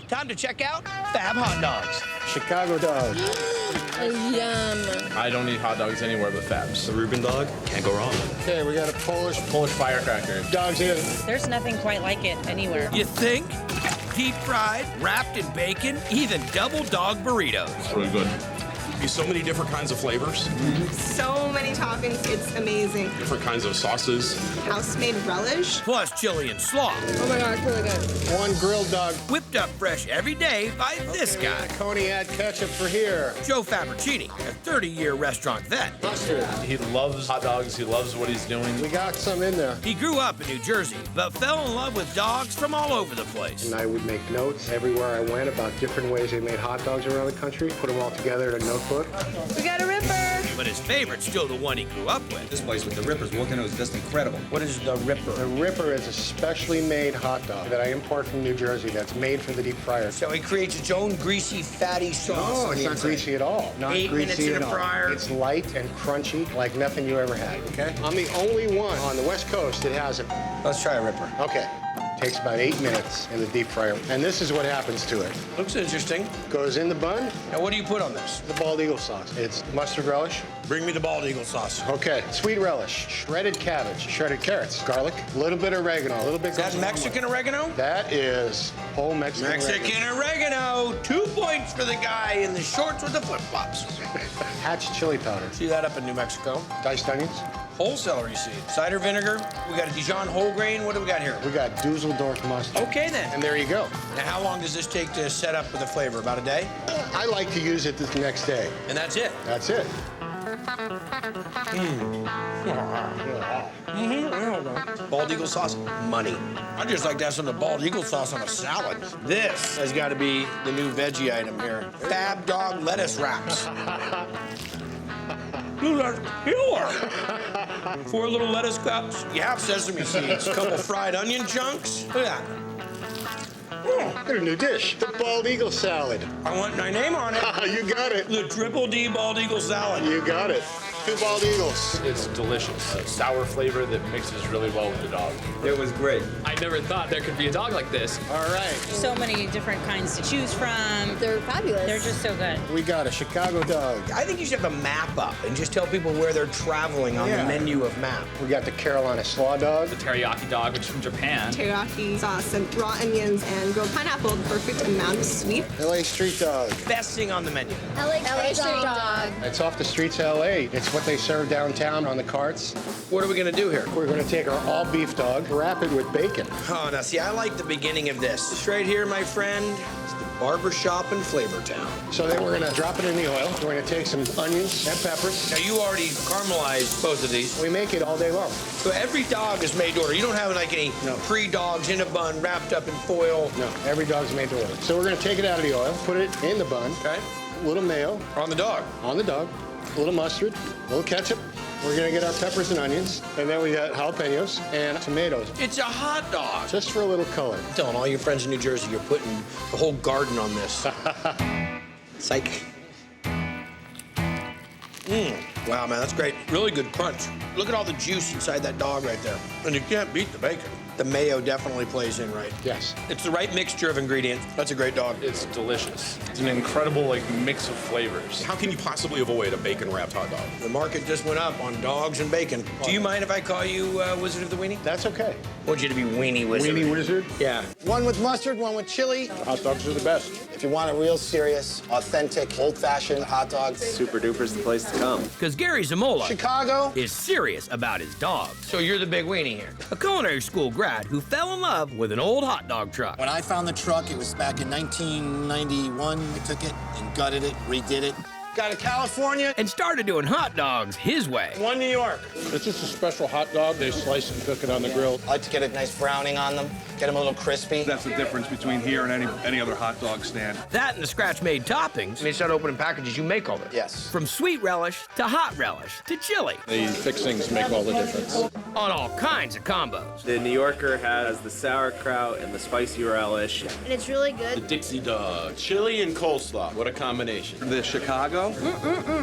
Time to check out Fab Hot Dogs. Chicago dog. Yum. I don't eat hot dogs anywhere but Fab's. The Reuben dog, can't go wrong. Okay, we got a Polish firecracker. dogs in. There's nothing quite like it anywhere. You think? Deep fried, wrapped in bacon, even double dog burritos. It's really good. So many different kinds of flavors, So many toppings, it's amazing. different kinds of sauces. House-made relish. Plus chili and slaw. Oh my God, it's really good. One grilled dog. Whipped up fresh every day by this guy, Coney add ketchup for here. Joe Fabercini, a 30-year restaurant vet. Mustard. He loves hot dogs. He loves what he's doing. We got some in there. He grew up in New Jersey, but fell in love with dogs from all over the place. And I would make notes everywhere I went about different ways they made hot dogs around the country, put them all together in a notebook. We got a Ripper. But his favorite's still the one he grew up with. This place with the Rippers, walking, it was just incredible. What is the Ripper? The Ripper is a specially made hot dog that I import from New Jersey that's made for the deep fryer. So he creates its own greasy, fatty sauce. No, it's not greasy at all. Not 8 minutes greasy in at a all. fryer. It's light and crunchy like nothing you ever had, okay? I'm the only one on the West Coast that has it. Let's try a Ripper. Okay. Takes about 8 minutes in the deep fryer. And this is what happens to it. Looks interesting. Goes in the bun, Now, what do you put on this? the bald eagle sauce. It's mustard relish. Bring me the bald eagle sauce. Okay, sweet relish, shredded cabbage, shredded carrots, garlic, a little bit of oregano, a little bit. Is that Mexican oregano? That is whole Mexican Mexican oregano. 2 points for the guy in the shorts with the flip-flops. Hatch chili powder, See that up in New Mexico? diced onions. Whole celery seed. Cider vinegar. We got a Dijon whole grain. What do we got here? We got Dusseldorf mustard. Okay, then. And there you go. Now, how long does this take to set up with the flavor? About a day? I like to use it the next day. And that's it. That's it. Bald eagle sauce, money. I just like to have some of the bald eagle sauce on a salad. This has got to be the new veggie item here. Fab Dog lettuce wraps. Dude, that's killer. 4 little lettuce cups. You have sesame seeds. A couple fried onion chunks. Look at that. Got a new dish, the bald eagle salad. I want my name on it. You got it. The Triple D Bald Eagle Salad. You got it. 2 bald eagles. It's delicious. A sour flavor that mixes really well with the dog. It was great. I never thought there could be a dog like this. All right. So many different kinds to choose from. They're fabulous. They're just so good. We got a Chicago dog. I think you should have a map up and just tell people where they're traveling on the menu of map. We got the Carolina slaw dog. The teriyaki dog, which is from Japan. Teriyaki sauce and raw onions and grilled pineapple, the perfect amount of sweet. LA street dog. Best thing on the menu. LA Street Dog. It's off the streets of LA. It's what they serve downtown on the carts. What are we gonna do here? We're gonna take our all beef dog, wrap it with bacon. Oh, now see, I like the beginning of this. This right here, my friend, is the barbershop in Flavortown. So then we're gonna drop it in the oil. We're gonna take some onions and peppers. Now, you already caramelized both of these. We make it all day long. So every dog is made to order. You don't have like any pre-dogs in a bun wrapped up in foil. No, every dog's made to order. So we're gonna take it out of the oil, put it in the bun, Okay? a little mayo On the dog. on the dog, a little mustard, a little ketchup. We're gonna get our peppers and onions, and then we got jalapenos and tomatoes, It's a hot dog. just for a little color. Telling all your friends in New Jersey you're putting the whole garden on this. Psych. Wow, man, that's great. Really good crunch. Look at all the juice inside that dog right there. And you can't beat the bacon. The mayo definitely plays in right. Yes. It's the right mixture of ingredients. That's a great dog. It's delicious. It's an incredible mix of flavors. How can you possibly avoid a bacon-wrapped hot dog? The market just went up on dogs and bacon. Do you mind if I call you Wizard of the Weenie? That's okay. I want you to be Weenie Wizard. Weenie Wizard. Yeah. One with mustard, one with chili. Hot dogs are the best. If you want a real serious, authentic, old-fashioned hot dog, Super Duper's the place to come. Because Gary Zamola Chicago. is serious about his dogs. So you're the big weenie here. A culinary school grad who fell in love with an old hot dog truck. When I found the truck, it was back in 1991. I took it and gutted it, redid it. Got a California. And started doing hot dogs his way. One New York. It's just a special hot dog. They slice and cook it on the grill. I like to get a nice browning on them, get them a little crispy. That's the difference between here and any other hot dog stand. That and the scratch-made toppings. When you start opening packages, you make all this. Yes. From sweet relish to hot relish to chili. The fixings make all the difference. On all kinds of combos. The New Yorker has the sauerkraut and the spicy relish. And it's really good. Dixie dog, chili and coleslaw. What a combination. The Chicago,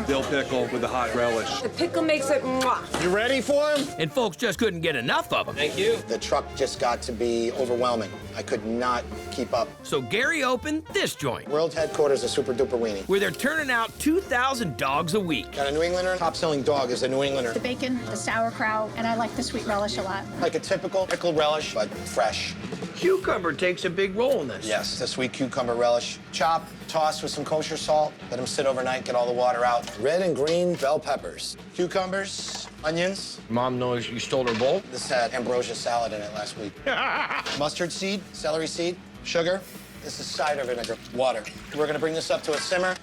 dill pickle with the hot relish. The pickle makes it mwah. You ready for him? And folks just couldn't get enough of them. Thank you. The truck just got to be overwhelming. I could not keep up. So Gary opened this joint, World headquarters of Super Duper Weenie. where they're turning out 2,000 dogs a week. Got a New Englander. Top-selling dog is a New Englander. The bacon, the sauerkraut, and I like the sweet relish a lot. Like a typical pickle relish, but fresh. Cucumber takes a big role in this. Yes, the sweet cucumber relish. Chop, toss with some kosher salt. Let them sit overnight, get all the water out. Red and green bell peppers. Cucumbers, onions. Mom knows you stole her bowl. This had ambrosia salad in it last week. Mustard seed, celery seed, sugar. This is cider vinegar, water. We're gonna bring this up to a simmer,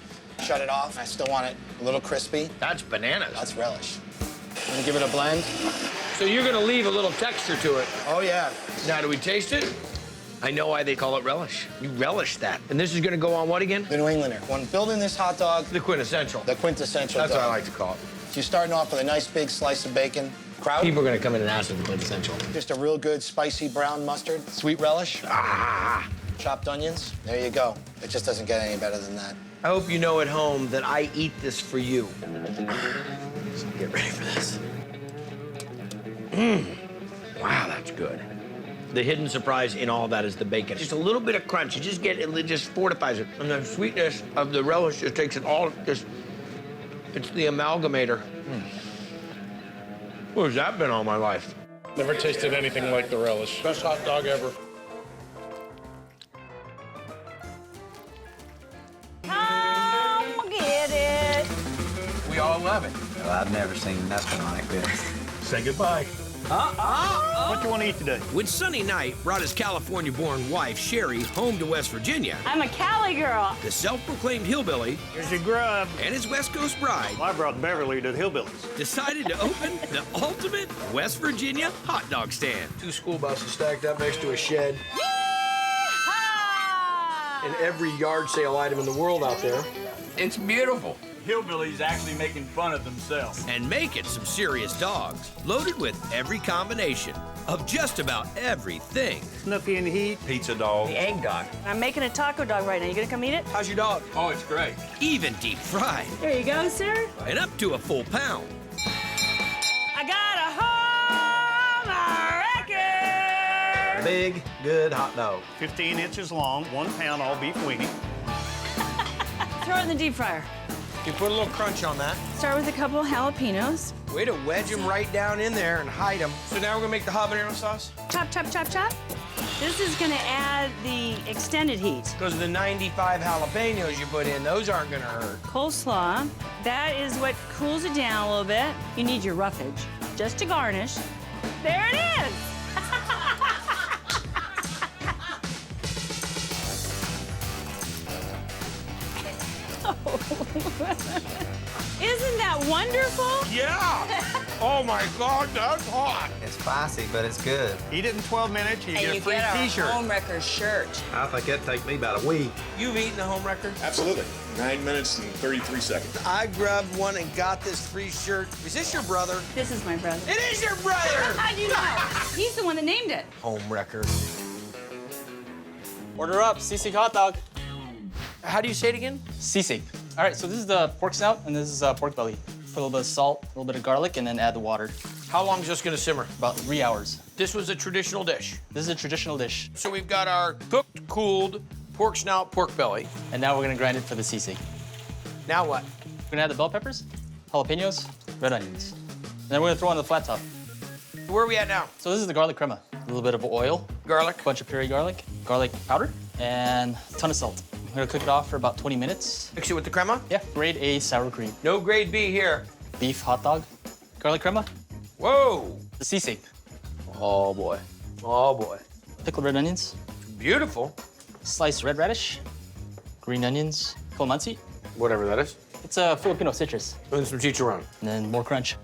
shut it off. I still want it a little crispy. That's bananas. That's relish. I'm gonna give it a blend. So you're gonna leave a little texture to it. Oh, yeah. Now, do we taste it? I know why they call it relish. You relish that. And this is gonna go on what again? The New Englander. When building this hot dog, The quintessential. the quintessential That's dog. what I like to call it. You're starting off with a nice big slice of bacon. Kraut. People are gonna come in and ask for the quintessential. Just a real good spicy brown mustard. Sweet relish. Chopped onions. There you go. It just doesn't get any better than that. I hope you know at home that I eat this for you. So get ready for this. Wow, that's good. The hidden surprise in all that is the bacon. Just a little bit of crunch. You just get it, just fortifies it. And the sweetness of the relish just takes it all, it's the amalgamator. Where's that been all my life? Never tasted anything like the relish. Best hot dog ever. Come get it. We all love it. Well, I've never seen nothing like this. Say goodbye. What you want to eat today? When Sunny Knight brought his California-born wife, Sherry, home to West Virginia, I'm a Cali girl. the self-proclaimed hillbilly Here's your grub. and his West Coast bride Well, I brought Beverly to the Hillbillies. decided to open the ultimate West Virginia hot dog stand. 2 school buses stacked up next to a shed. And every yard sale item in the world out there. It's beautiful. Hillbillies actually making fun of themselves. And making some serious dogs, loaded with every combination of just about everything. Snuffy in the heat. Pizza dog. Egg dog. I'm making a taco dog right now. You gonna come eat it? How's your dog? Oh, it's great. Even deep fried. There you go, sir. And up to a full pound. I got a home record. Big, good hot dog. 15 inches long, 1 pound all beef weenie. Throw it in the deep fryer. You put a little crunch on that. Start with a couple jalapenos. Way to wedge them right down in there and hide them. So now we're gonna make the habanero sauce? Chop, chop, chop, chop. This is gonna add the extended heat. Because of the 95 jalapenos you put in, those aren't gonna hurt. Coleslaw. That is what cools it down a little bit. You need your roughage just to garnish. There it is. Isn't that wonderful? Yeah! Oh my God, that's hot. It's spicy, but it's good. Eat it in 12 minutes, you get a free T-shirt. Homewrecker shirt. I think it'd take me about a week. You've eaten the home record? Absolutely. 9 minutes and 33 seconds. I grabbed one and got this free shirt. Is this your brother? This is my brother. It is your brother! How'd you know? He's the one that named it. Home record. Order up, sisig hot dog. How do you say it again? Sisig. All right, so this is the pork snout, and this is pork belly. Put a little bit of salt, a little bit of garlic, and then add the water. How long is this gonna simmer? About 3 hours. This was a traditional dish. This is a traditional dish. So we've got our cooked, cooled pork snout, pork belly. And now we're gonna grind it for the sisig. Now what? We're gonna add the bell peppers, jalapenos, red onions. And then we're gonna throw on the flat top. Where are we at now? So this is the garlic crema. A little bit of oil, Garlic. a bunch of puree garlic, garlic powder, and a ton of salt. We're gonna cook it off for about 20 minutes. Mix it with the crema? Yeah, grade A sour cream. No grade B here. Beef hot dog, garlic crema, Whoa! the sisig, Oh boy. Oh boy. pickled red onions, Beautiful. sliced red radish, green onions, calamansi. Whatever that is. It's a Filipino citrus. And some chicharron. And then more crunch.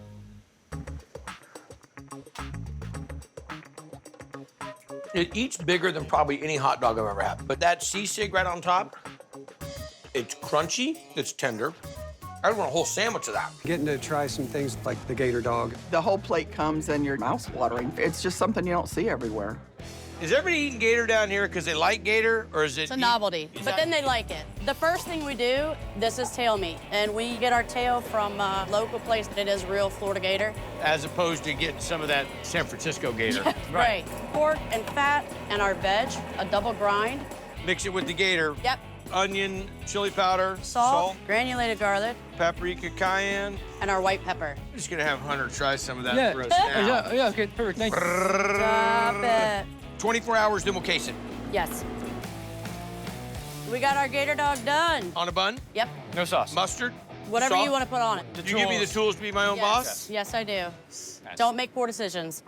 It eats bigger than probably any hot dog I've ever had. But that sisig right on top, it's crunchy, it's tender. I want a whole sandwich of that. Getting to try some things like the Gator dog. The whole plate comes and your mouth's watering. It's just something you don't see everywhere. Is everybody eating Gator down here because they like Gator, or is it? It's a novelty, Is but that- then they like it. The first thing we do, this is tail meat, and we get our tail from a local place that is real Florida Gator. As opposed to getting some of that San Francisco Gator. Right. Pork and fat and our veg, a double grind. Mix it with the Gator. Yep. Onion, chili powder, Salt, granulated garlic, paprika, cayenne. and our white pepper. I'm just gonna have Hunter try some of that Yeah. for us now. Yeah, okay, perfect. Thank you. Drop it. 24 hours, then we'll case it. Yes. We got our Gator dog done. On a bun? Yep. No sauce. Mustard? Whatever Salt? you want to put on it. You give me the tools to be my own boss? Yes, I do. Don't make poor decisions.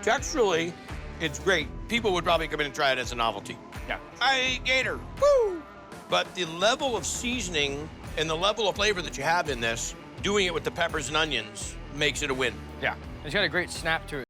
Texturally, it's great. People would probably come in and try it as a novelty. Yeah. I ate Gator. Woo! But the level of seasoning and the level of flavor that you have in this, doing it with the peppers and onions, makes it a win. Yeah. It's got a great snap to it.